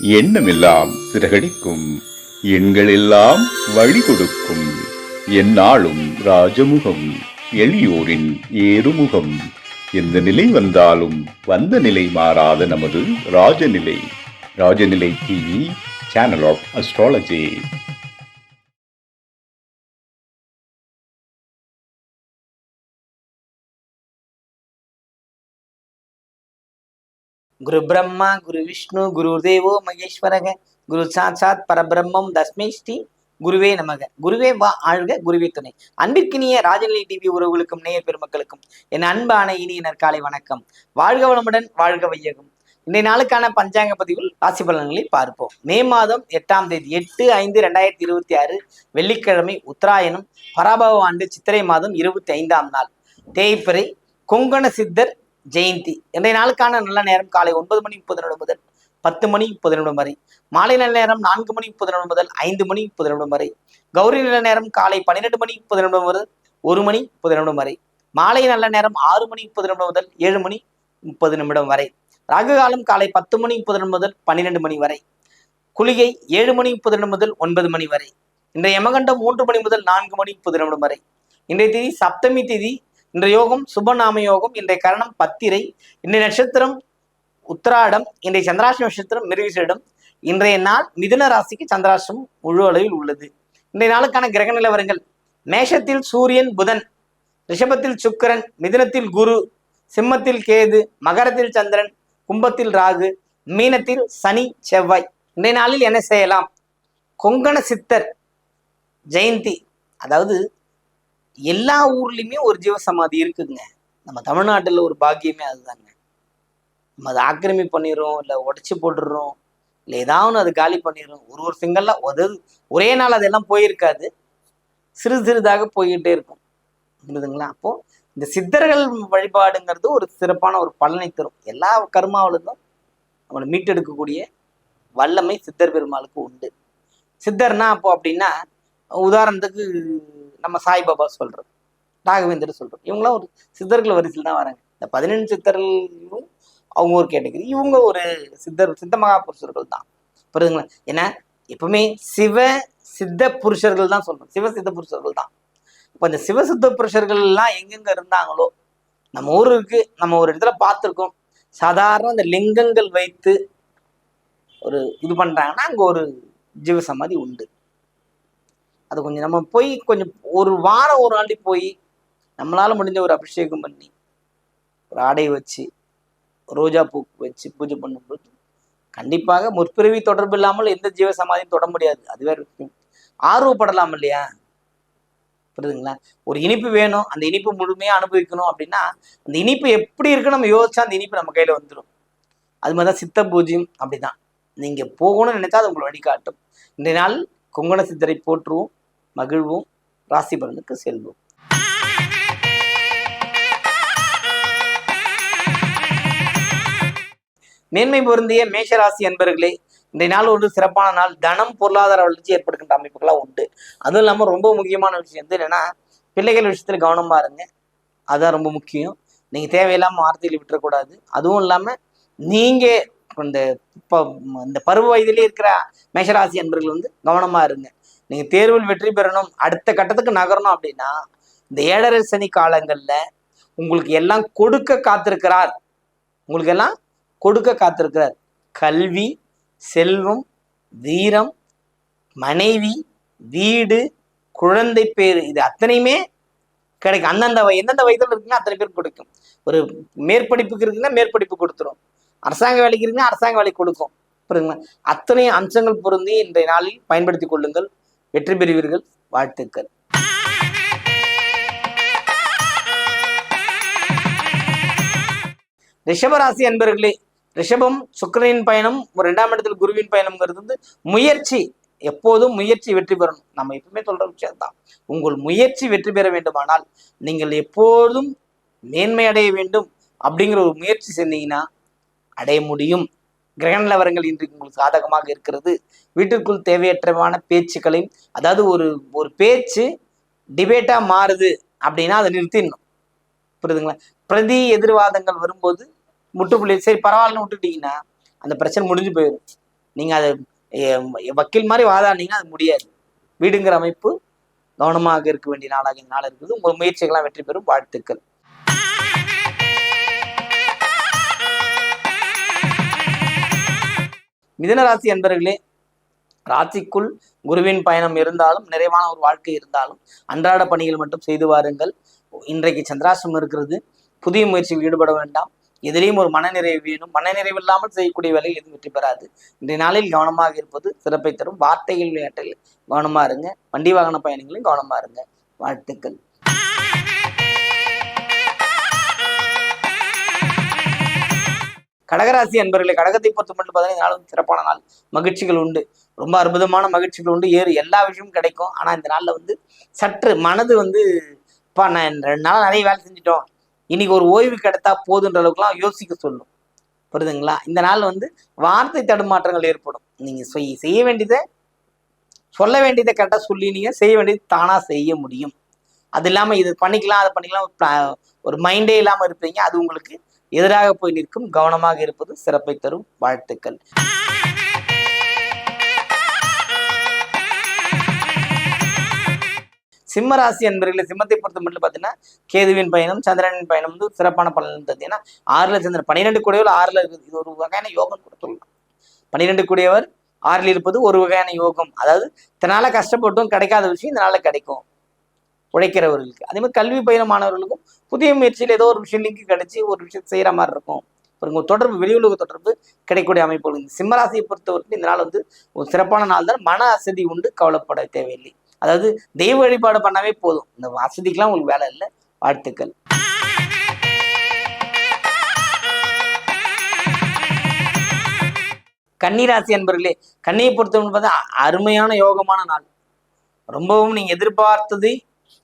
எண்ணமெல்லாம் சிறகடிக்கும், எண்களெல்லாம் வழி கொடுக்கும், எந்நாளும் ராஜமுகம், எளியோரின் ஏறுமுகம். எந்த நிலை வந்தாலும் வந்த நிலை மாறாத நமது Rajanilai. Rajanilai TV, channel of astrology. குரு பிரம்மா குரு விஷ்ணு குரு தேவோ மகேஸ்வரக குரு சாட்சாத் பரபிரம்மம் தஸ்மை ஸ்ரீ குருவே நமக. குருவே வா ஆழ்க, குருவே துணை. அன்பிற்கினிய ராஜநிலை டிவி உறவுகளுக்கும் நேயர் பெருமக்களுக்கும் என் அன்பான இனிய நற்காலை வணக்கம். வாழ்க வளமுடன், வாழ்க வையகம். இன்றைய நாளுக்கான பஞ்சாங்க பதிவில் ராசி பலன்களை பார்ப்போம். மே மாதம் 8ஆம் தேதி 8/5/2026 வெள்ளிக்கிழமை, உத்தராயணம், பராபவ ஆண்டு சித்திரை மாதம் 25ஆம் நாள், தேய்பிறை, கொங்கண சித்தர் ஜெயந்தி. இன்றைய நாளுக்கான நல்ல நேரம் காலை 9:30 முதல் 10:30 வரை, மாலை நல்ல நேரம் 4:30 முதல் 5:30 வரை, கௌரி நல்ல நேரம் காலை 12:30 முதல் 1:30 வரை, மாலை நல்ல நேரம் 6:30 முதல் 7:30 வரை, ராகு காலம் காலை 10:30 முதல் 12 மணி வரை, குளிகை 7:30 முதல் 9 மணி வரை, இன்றைய யமகண்டம் 3 மணி முதல் 4:30 வரை, இன்றைய திதி சப்தமி திதி, இன்றைய யோகம் சுபநாம யோகம், இன்றைய கரணம் பத்திரை, இன்றைய நட்சத்திரம் உத்திராடம், இன்றைய சந்திராஷ்டம நட்சத்திரம் மிருகசீரிடம். இன்றைய நாள் மிதுன ராசிக்கு சந்திராஷ்டமம் முழு அளவில் உள்ளது. இன்றைய நாளுக்கான கிரக நிலவரங்கள்: மேஷத்தில் சூரியன் புதன், ரிஷபத்தில் சுக்கிரன், மிதுனத்தில் குரு, சிம்மத்தில் கேது, மகரத்தில் சந்திரன், கும்பத்தில் ராகு, மீனத்தில் சனி செவ்வாய். இன்றைய நாளில் என்ன செய்யலாம்? கொங்கண சித்தர் ஜெயந்தி. அதாவது எல்லா ஊர்லயுமே ஒரு ஜீவசமாதி இருக்குங்க. நம்ம தமிழ்நாட்டில் ஒரு பாக்கியமே அதுதாங்க. நம்ம அதை ஆக்கிரமி பண்ணிடுறோம், இல்லை உடச்சி போட்டுடுறோம், இல்லை ஏதாவது அது காலி பண்ணிடுறோம். ஒரு சிங்கல்லாம் ஒரே நாள் அதெல்லாம் போயிருக்காது, சிறு சிறிதாக போய்கிட்டே இருக்கும், புரியுதுங்களா? அப்போ இந்த சித்தர்கள் வழிபாடுங்கிறது ஒரு சிறப்பான ஒரு பலனை தரும். எல்லா கர்மாவிலும் நம்மளை மீட்டெடுக்கக்கூடிய வல்லமை சித்தர் பெருமாளுக்கு உண்டு. சித்தர்னா அப்போ அப்படின்னா, உதாரணத்துக்கு நம்ம சாய்பாபா சொல்றோம், ராகவேந்தர் சொல்றோம், இவங்களாம் ஒரு சித்தர்கள் வரிசையில் தான் வராங்க. இந்த 15 சித்தர்களும் அவங்க ஒரு கேட்டகரி, இவங்க ஒரு சித்த மகா புருஷர்கள் தான், புரியுதுங்களா? ஏன்னா எப்பவுமே சித்த புருஷர்கள் தான் சொல்றோம், சித்த புருஷர்கள் தான். இப்போ இந்த சித்த புருஷர்கள் எல்லாம் எங்கெங்க இருந்தாங்களோ, நம்ம ஊருக்கு நம்ம ஒரு இடத்துல பார்த்துருக்கோம். சாதாரண இந்த லிங்கங்கள் வைத்து ஒரு இது பண்றாங்கன்னா அங்க ஒரு ஜீவசமாதி உண்டு. அது கொஞ்சம் நம்ம போய் கொஞ்சம் ஒரு வாரம் ஒரு ஆண்டி போய் நம்மளால முடிஞ்ச ஒரு அபிஷேகம் பண்ணி, ஒரு ஆடையை வச்சு, ரோஜா பூ வச்சு பூஜை பண்ணும்போது கண்டிப்பாக முற்பிறவி தொடர்பு இல்லாமல் எந்த ஜீவ சமாதியும் தொட முடியாது. அது வேற விஷயம். ஆர்வப்படலாம் இல்லையா? புரியுதுங்களா? ஒரு இனிப்பு வேணும், அந்த இனிப்பு முழுமையா அனுபவிக்கணும் அப்படின்னா அந்த இனிப்பு எப்படி இருக்குன்னு நம்ம யோசிச்சா அந்த இனிப்பு நம்ம கையில வந்துடும். அது மாதிரிதான் சித்த பூஜையும் அப்படிதான். நீங்க போகணும்னு நினைச்சா அது உங்களை வழிகாட்டும். இன்றைய நாள் கொங்கண சித்தரை போற்றுவோம், மகிழ்வோம், ராசி பலனுக்கு செல்வோம். மேன்மை பொருந்திய மேஷராசி அன்பர்களே, இன்றைய நாள் ஒரு சிறப்பான நாள். தனம், பொருளாதார வளர்ச்சி ஏற்படுகின்ற அமைப்புகள்லாம் உண்டு. அதுவும் இல்லாமல் ரொம்ப முக்கியமான விஷயம் வந்து என்னன்னா, பிள்ளைகள் விஷயத்துல கவனமா இருங்க. அதுதான் ரொம்ப முக்கியம். நீங்க தேவையில்லாம வார்த்தையில் விட்டுறக்கூடாது. அதுவும் இல்லாம நீங்க இந்த பருவ வயதிலே இருக்கிற மேஷராசி அன்பர்கள் வந்து கவனமா இருங்க. நீங்க தேர்வில் வெற்றி பெறணும், அடுத்த கட்டத்துக்கு நகரணும் அப்படின்னா இந்த 7.5 சனி காலங்கள்ல உங்களுக்கு எல்லாம் கொடுக்க காத்திருக்கிறார். உங்களுக்கு எல்லாம் கொடுக்க காத்திருக்கிறார். கல்வி, செல்வம், வீரம், மனைவி, வீடு, குழந்தை பேரு, இது அத்தனையுமே கிடைக்கும். எந்தெந்த வயதுல இருக்குன்னா அத்தனை பேர் கொடுக்கும். ஒரு மேற்படிப்புக்கு இருக்குன்னா மேற்படிப்பு கொடுத்துரும், அரசாங்க வேலைக்கு இருக்குன்னா அரசாங்க வேலைக்கு கொடுக்கும், புரியுதுங்களா? அத்தனை அம்சங்கள் பொருந்தி இன்றைய நாளில் பயன்படுத்தி கொள்ளுங்கள், வெற்றி பெறுவீர்கள். வாழ்த்துக்கள். ரிஷபராசி அன்பர்களே, ரிஷபம் சுக்கிரனின் பயணம், 2ஆம் இடத்துல குருவின் பயணம்ங்கிறது வந்து முயற்சி. எப்போதும் முயற்சி வெற்றி பெறணும். நம்ம எப்பவுமே சொல்ற விஷயம்தான். உங்கள் முயற்சி வெற்றி பெற வேண்டுமானால் நீங்கள் எப்போதும் மேன்மை அடைய வேண்டும் அப்படிங்கிற ஒரு முயற்சி செஞ்சீங்கன்னா அடைய முடியும். கிரக நிலவரங்கள் இன்றைக்கு உங்களுக்கு சாதகமாக இருக்கிறது. வீட்டிற்குள் தேவையற்றமான பேச்சுக்களையும், அதாவது ஒரு பேச்சு டிபேட்டா மாறுது அப்படின்னா அதை நிறுத்திடணும், புரியுதுங்களா? பிரதி எதிர்வாதங்கள் வரும்போது முட்டுப்புள்ளி, சரி பரவாயில்லன்னு விட்டுட்டீங்கன்னா அந்த பிரச்சனை முடிஞ்சு போயிடும். நீங்க அதை வக்கீல் மாதிரி வாதாடினீங்கன்னா அது முடியாது. வீடுங்கிற அமைப்பு கவனமாக இருக்க வேண்டிய நாளாக இந்த நாள் இருக்குது. உங்கள் முயற்சிகள்லாம் வெற்றி பெறும். வாழ்த்துக்கள். மிதுன ராசி அன்பர்களே, ராசிக்குள் குருவின் பயணம் இருந்தாலும், நிறைவான ஒரு வாழ்க்கை இருந்தாலும், அன்றாட பணிகள் மட்டும் செய்து வாருங்கள். இன்றைக்கு சந்திராசிரமம் இருக்கிறது. புதிய முயற்சியில் ஈடுபட வேண்டாம். எதிலையும் ஒரு மனநிறைவு வேணும். மனநிறைவு இல்லாமல் செய்யக்கூடிய வேலையில் எதுவும் வெற்றி பெறாது. இன்றைய நாளில் கவனமாக இருப்பது சிறப்பை தரும். வார்த்தைகள் வேட்டையில் கவனமா இருங்க. வண்டி வாகன பயணங்களும் கவனமா இருங்க. வாழ்த்துக்கள். கடகராசி அன்பர்களே, கடகத்தை பொறுத்த மட்டும் பார்த்தீங்கன்னா நாளும் சிறப்பான நாள். மகிழ்ச்சிகள் உண்டு. ரொம்ப அற்புதமான மகிழ்ச்சிகள் உண்டு. எல்லா விஷயமும் கிடைக்கும். ஆனா இந்த நாள்ல சற்று மனது நான் 2 நாள் நிறைய வேலை செஞ்சுட்டோம், இன்னைக்கு ஒரு ஓய்வு கிடைத்தா போதுன்ற அளவுக்குலாம் யோசிக்க சொல்லும். புரியுதுங்களா? இந்த நாள் வார்த்தை தடுமாற்றங்கள் ஏற்படும். நீங்க செய்ய வேண்டியதை, சொல்ல வேண்டியதை கரெக்டாக சொல்லி நீங்க செய்ய வேண்டியது தானா செய்ய முடியும். அது இல்லாம இது பண்ணிக்கலாம் அதை பண்ணிக்கலாம் ஒரு மைண்டே இல்லாம இருப்பீங்க. அது உங்களுக்கு எதிராக போய் நிற்கும். கவனமாக இருப்பது சிறப்பை தரும். வாழ்த்துக்கள். சிம்ம ராசி அன்பர்களே, சிம்மத்தை பொறுத்த மட்டும் பார்த்தீங்கன்னா கேதுவின் பயணம், சந்திரனின் பயணம் சிறப்பான பலன் பார்த்தீங்கன்னா 6ல் சந்திரன் 12 கூடியவர் 6ல் இருக்குது. இது ஒரு வகையான யோகம் கூட சொல்லலாம். 12 கூடியவர் 6ல் இருப்பது ஒரு வகையான யோகம். அதாவது இதனால கஷ்டப்பட்டும் கிடைக்காத விஷயம் இதனால கிடைக்கும் உழைக்கிறவர்களுக்கு. அதே மாதிரி கல்வி பயணமானவர்களுக்கும் புதிய முயற்சியில் ஏதோ ஒரு விஷயம் லிங்க் கிடைச்சி ஒரு விஷயம் செய்யற மாதிரி இருக்கும். ஒரு தொடர்பு, வெளியுலக தொடர்பு கிடைக்கக்கூடிய அமைப்புகள். சிம்மராசியை பொறுத்தவரைக்கும் இந்த நாள் ஒரு சிறப்பான நாள் தான். மன அசதி உண்டு, கவலைப்பட தேவையில்லை. அதாவது தெய்வ வழிபாடு பண்ணாவே போதும். இந்த வசதிக்கெல்லாம் உங்களுக்கு வேலை இல்லை. வாழ்த்துக்கள். கன்னிராசி அன்பர்களே, கன்னியை பொறுத்தவரை பார்த்தா அருமையான யோகமான நாள். ரொம்பவும் நீங்க எதிர்பார்த்தது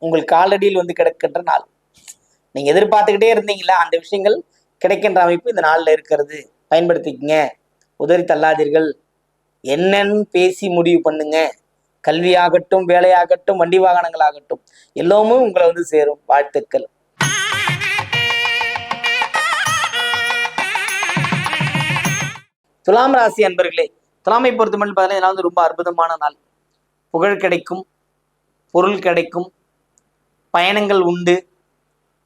உங்கள் காலடியில் கிடக்கின்ற நாள். நீங்க எதிர்பார்த்துக்கிட்டே இருந்தீங்களா, அந்த விஷயங்கள் கிடைக்கின்ற அமைப்பு இந்த நாள்ல இருக்கிறது. பயன்படுத்திக்கங்க. உதறி தள்ளாதீர்கள். என்னன்னு பேசி முடிவு பண்ணுங்க. கல்வியாகட்டும், வேலையாகட்டும், வண்டி வாகனங்கள் ஆகட்டும், எல்லாமே உங்களை சேரும். வாழ்த்துக்கள். துலாம் ராசி அன்பர்களே, துலாமை பொறுத்த மட்டும் பார்த்தீங்கன்னா ரொம்ப அற்புதமான நாள். புகழ் கிடைக்கும், பொருள் கிடைக்கும், பயணங்கள் உண்டு,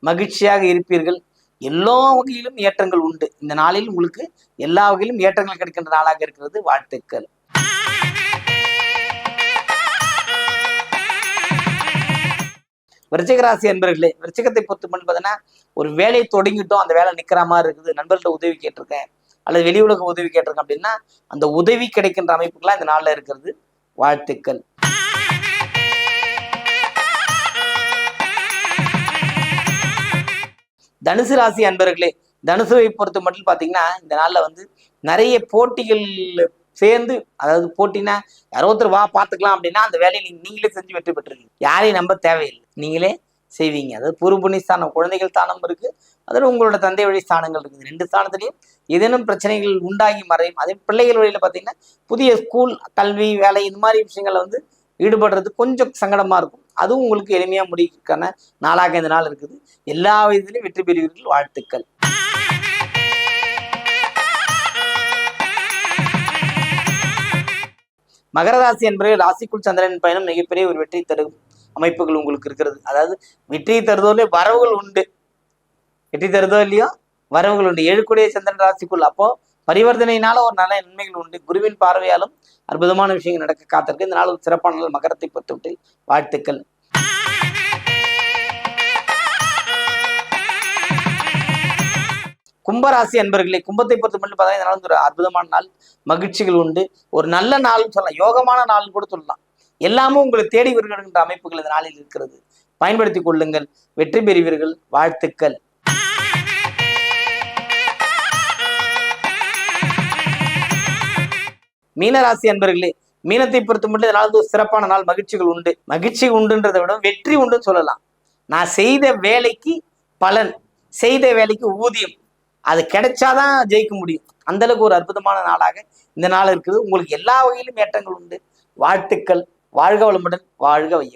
மகிழ்ச்சியாக இருப்பீர்கள். எல்லா வகையிலும் ஏற்றங்கள் உண்டு. இந்த நாளில் உங்களுக்கு எல்லா வகையிலும் ஏற்றங்கள் கிடைக்கின்ற நாளாக இருக்கிறது. வாழ்த்துக்கள். விருச்சிக ராசி அன்பர்களே, விருச்சிகத்தை பொறுத்து பார்த்தீங்கன்னா ஒரு வேலையை தொடங்கிட்டோம், அந்த வேலை நிக்கிற மாதிரி இருக்குது, நண்பர்கள்ட்ட உதவி கேட்டிருக்கேன் அல்லது வெளி உலக உதவி கேட்டிருக்கேன் அப்படின்னா அந்த உதவி கிடைக்கின்ற அமைப்புகள்லாம் இந்த நாள்ல இருக்கிறது. வாழ்த்துக்கள். தனுசு ராசி அன்பர்களே, தனுசுவை பொறுத்த மட்டும் பார்த்தீங்கன்னா இந்த நாள்ல நிறைய போட்டிகள் சேர்ந்து, அதாவது போட்டினா யாரோ ஒருத்தர் வா பார்த்துக்கலாம் அப்படின்னா அந்த வேலையை நீங்களே செஞ்சு வெற்றி பெற்றுருக்கீங்க. யாரையும் நம்ப தேவையில்லை, நீங்களே செய்வீங்க. அதாவது பூர்வபுணி ஸ்தானம், குழந்தைகள் ஸ்தானம் இருக்கு, அதில் உங்களோட தந்தை வழி ஸ்தானங்கள் இருக்குது. 2 ஸ்தானத்திலையும் ஏதேனும் பிரச்சனைகள் உண்டாகி மறையும். அதே பிள்ளைகள் வழியில பார்த்தீங்கன்னா புதிய ஸ்கூல், கல்வி, வேலை இந்த மாதிரி விஷயங்களை ஈடுபடுறது கொஞ்சம் சங்கடமா இருக்கும். அதுவும் உங்களுக்கு எளிமையா முடிக்கான நாளாக இந்த நாள் இருக்குது. எல்லா விதத்திலையும் வெற்றி பெறுவீர்கள். வாழ்த்துக்கள். மகர ராசி என்பது ராசிக்குள் சந்திரன் பயணம் மிகப்பெரிய ஒரு வெற்றி தரும் அமைப்புகள் உங்களுக்கு இருக்கிறது. அதாவது வெற்றி தருதோலே வரவுகள் உண்டு. வெற்றி தருதோ இல்லையோ வரவுகள் உண்டு. 7 கூடிய சந்திரன் ராசிக்குள். அப்போ பரிவர்த்தனையினால ஒரு நல்ல நன்மைகள் உண்டு. குருவின் பார்வையாலும் அற்புதமான விஷயங்கள் நடக்க காத்திருக்கு. இந்த நாள் ஒரு சிறப்பான நாள் மகரத்தை பொறுத்தவரை. வாழ்த்துக்கள். கும்பராசி அன்பர்களே, கும்பத்தை பொறுத்த மட்டும் பார்த்தீங்கன்னா ஒரு அற்புதமான நாள். மகிழ்ச்சிகள் உண்டு. ஒரு நல்ல நாள்னு சொல்லலாம், யோகமான நாள் கூட சொல்லலாம். எல்லாமும் உங்களை தேடி வருகின்ற அமைப்புகள் இந்த நாளில் இருக்கிறது. பயன்படுத்திக் கொள்ளுங்கள், வெற்றி பெறுவீர்கள். வாழ்த்துக்கள். மீனராசி அன்பர்களே, மீனத்தை பொறுத்த மட்டும் இதனால ஒரு சிறப்பான நாள். மகிழ்ச்சிகள் உண்டு. மகிழ்ச்சி உண்டுன்றதை விட வெற்றி உண்டுன்னு சொல்லலாம். நான் செய்த வேலைக்கு பலன், செய்த வேலைக்கு ஊதியம், அது கிடைச்சாதான் ஜெயிக்க முடியும். அந்த அளவுக்கு ஒரு அற்புதமான நாளாக இந்த நாள் இருக்குது. உங்களுக்கு எல்லா வகையிலும் ஏற்றங்கள் உண்டு. வாழ்த்துக்கள். வாழ்க வளமுடன், வாழ்க வையகம்.